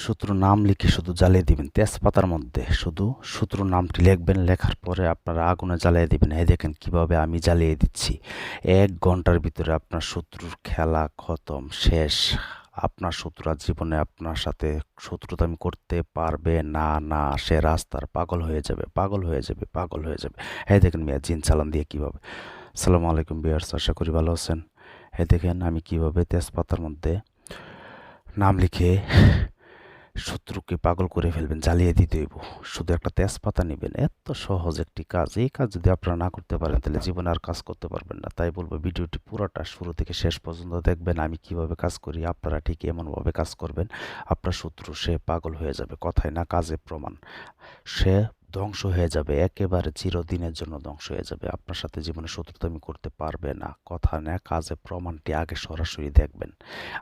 শত্রুর নাম লিখে শুধু জ্বালিয়ে দিবেন তেজপাতার মধ্যে। শুধু শত্রুর নামটি লিখবেন, লেখার পরে আপনারা আগুনে জ্বালিয়ে দিবেন। এই দেখেন কিভাবে আমি জ্বালিয়ে দিচ্ছি। 1 ঘন্টার ভিতরে আপনার শত্রুর খেলা খতম, শেষ। আপনার শত্রুরা জীবনে আপনার সাথে শত্রুতামি করতে পারবে না। না, সে রাস্তার পাগল হয়ে যাবে, পাগল হয়ে যাবে, পাগল হয়ে যাবে। এই দেখেন মিয়া জিন চালান দিয়ে কিভাবে। আসসালামু আলাইকুম ভিউয়ার্স, আশা করি ভালো আছেন। এই দেখেন আমি কিভাবে তেজপাতার মধ্যে নাম লিখে শত্রুকে পাগল করে ফেলবেন, জ্বালিয়ে দিতে হইব। শুধু একটা তেজপাতা নেবেন, এত সহজ একটি কাজ। এই কাজ যদি আপনারা না করতে পারেন তাহলে জীবনে আর কাজ করতে পারবেন না। তাই বলবো ভিডিওটি পুরোটা শুরু থেকে শেষ পর্যন্ত দেখবেন। আমি কিভাবে কাজ করি, আপনারা ঠিক এমনভাবে কাজ করবেন আপনার শত্রু সে পাগল হয়ে যাবে। কথায় না কাজে প্রমাণ। সে ধ্বংস হয়ে যাবে, একেবারে চিরদিনের জন্য ধ্বংস হয়ে যাবে। আপনার সাথে জীবনে শত্রুতামি করতে পারবে না। কথা না কাজে প্রমাণটি আগে সরাসরি দেখবেন।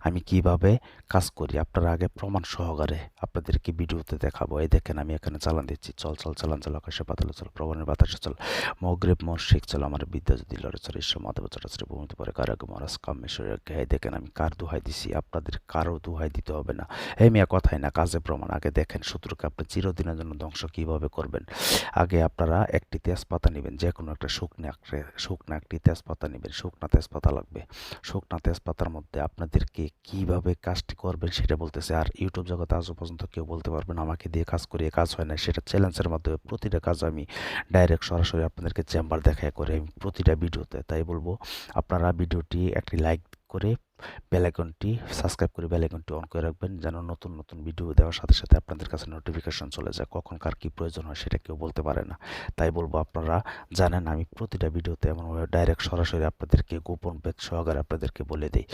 আমি কিভাবে কাজ করি আপনারা আগে প্রমাণ সহকারে আপনাদেরকে ভিডিওতে দেখাবো। এই দেখেন আমি এখানে চালান দিচ্ছি। চল চল চালান চল, আকাশে পাতালে চল, প্রবণের বাতাসে চল, মগরিব মশরিক চল, আমার বিদ্যা যদি লড়ে চল, ঈশ্বর মাধব চটাচরে ভূমিতে পরে কার আগে মহারাজ কামেশ্বরের। এই দেখেন আমি কার দোহাই দিছি, আপনাদের কারো দোহাই দিতে হবে না। এই মিয়া কথাই না কাজে প্রমাণ। আগে দেখেন শত্রুকে আপনি চিরদিনের জন্য ধ্বংস কিভাবে করবেন। আগে আপনারা একটি তেজপাতা নেবেন, যে কোনো একটা শুকনা একটি তেজপাতা নেবেন। শুকনা তেজপাতা লাগবে। শুকনা তেজপাতার মধ্যে আপনাদেরকে কিভাবে কাজটি করবেন সেটা বলতেছে। আর ইউটিউব জগতে আজও পর্যন্ত কেউ বলতে পারবেন আমাকে দিয়ে কাজ করিয়ে কাজ হয় না, সেটা চ্যালেঞ্জের মাধ্যমে প্রতিটা কাজ আমি ডাইরেক্ট সরাসরি আপনাদেরকে চেম্বার দেখায় করে আমি প্রতিটা ভিডিওতে। তাই বলবো আপনারা ভিডিওটি একটি লাইক করে বেল আইকনটি সাবস্ক্রাইব করে বেল আইকনটি অন করে রাখবেন, যেন নতুন নতুন ভিডিও দেওয়ার সাথে সাথে আপনাদের কাছে নোটিফিকেশন চলে যায়। কখন কার কী প্রয়োজন হয় সেটা কেউ বলতে পারে না। তাই বলবো আপনারা জানেন আমি প্রতিটা ভিডিওতে এমনভাবে ডাইরেক্ট সরাসরি আপনাদেরকে গোপন ভেদ সহকারে আপনাদেরকে বলে দিই।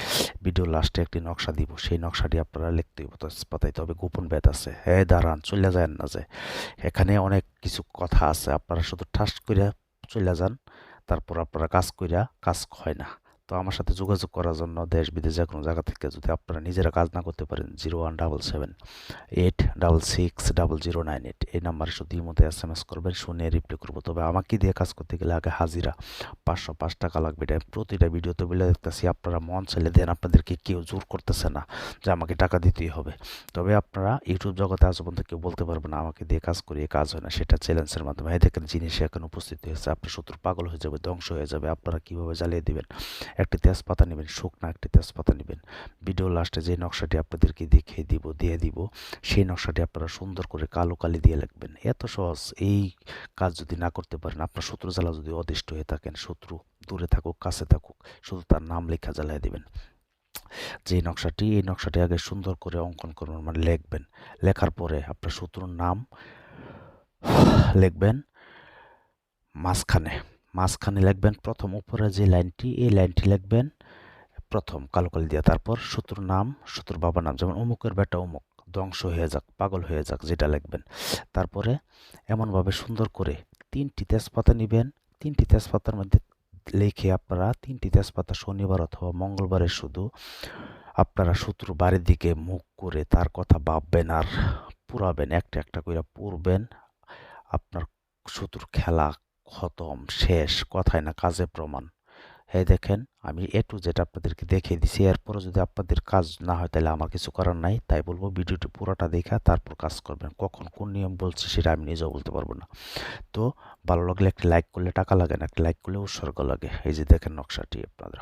ভিডিও লাস্টে একটি নকশা দিব, সেই নকশাটি আপনারা লিখতে হইব তেজপাতায়। তবে গোপন ভেদ আছে। হ্যাঁ দাঁড়ান, চলে যায় না যে এখানে অনেক কিছু কথা আছে। আপনারা শুধু ঠাস কইরা চলে যান, তারপর আপনারা কাজ কইরা কাজ হয় না। তো আমার সাথে যোগাযোগ করার জন্য দেশ বিদেশ যে কোনো জায়গা থেকে যদি আপনারা নিজেরা কাজ না করতে পারেন, 0177866009 এই নাম্বারে শুধু ইমোতে SMS করবেন, শুনে রিপ্লাই করবো। তবে আমাকে দিয়ে কাজ করতে গেলে আগে হাজিরা 505 টাকা লাগবে। এটা প্রতিটা ভিডিওতে বলে দেখতেছি। আপনারা মন চাইলে দেন, আপনাদেরকে কেউ জোর করতেছে না যে আমাকে টাকা দিতেই হবে। তবে আপনারা ইউটিউব জগতে আজ পর্যন্ত কেউ বলতে পারবে না আমাকে দিয়ে কাজ করিয়ে কাজ হয় না, সেটা চ্যালেঞ্জের মাধ্যমে। এই দেখেন জিনিস এখন উপস্থিত হয়েছে। আপনার শত্রু পাগল হয়ে যাবে, ধ্বংস হয়ে যাবে। আপনারা কিভাবে জ্বালিয়ে দিবেন, একটি তেজপাতা নেবেন, শুকনা একটি তেজপাতা নেবেন। ভিডিও লাস্টে যে নকশাটি আপনাদেরকে দেখিয়ে দিয়ে দিব, সেই নকশাটি আপনারা সুন্দর করে কালো কালি দিয়ে লিখবেন। এত সহজ। এই কাজ যদি না করতে পারেন, আপনার শত্রু জ্বালা যদি অদৃষ্ট হয়ে থাকেন, শত্রু দূরে থাকুক কাছে থাকুক, শুধু তার নাম লেখা জ্বালিয়ে দিবেন। যে নকশাটি, এই নকশাটি আগে সুন্দর করে অঙ্কন করবেন, মানে লিখবেন। লেখার পরে আপনার শত্রুর নাম লিখবেন মাঝখানে। মাঝখানে লিখবেন প্রথম উপরে যে লাইনটি, এই লাইনটি লিখবেন প্রথম কালো কালি দিয়ে। তারপর শত্রুর নাম, শত্রুর বাবার নাম, যেমন অমুকের বেটা অমুক ধ্বংস হয়ে যাক, পাগল হয়ে যাক, যেটা লিখবেন। তারপরে এমনভাবে সুন্দর করে 3টি তেজপাতা নেবেন। 3টি তেজপাতার মধ্যে লিখে আপনারা 3টি তেজপাতা শনিবার অথবা মঙ্গলবারে শুধু আপনারা শত্রুর বাড়ির দিকে মুখ করে তার কথা ভাববেন আর পুরাবেন। একটা একটা করে পুরবেন। আপনার শত্রুর খেলা খতম, শেষ। কথায় না কাজে প্রমাণ। এই দেখেন আমি A to Z আপনাদেরকে দেখিয়ে দিছি। এরপরে যদি আপনাদের কাজ না হয় তাহলে আমার কিছু করার নাই। তাই বলবো ভিডিওটি পুরোটা দেখা তারপর কাজ করবেন। কখন কোন নিয়ম বলছি সেটা আমি নিজেও বলতে পারবো না। তো ভালো লাগলে একটা লাইক করলে টাকা লাগে না, একটা লাইক করলে উৎসর্গ লাগে। এই যে দেখেন নকশাটি আপনারা।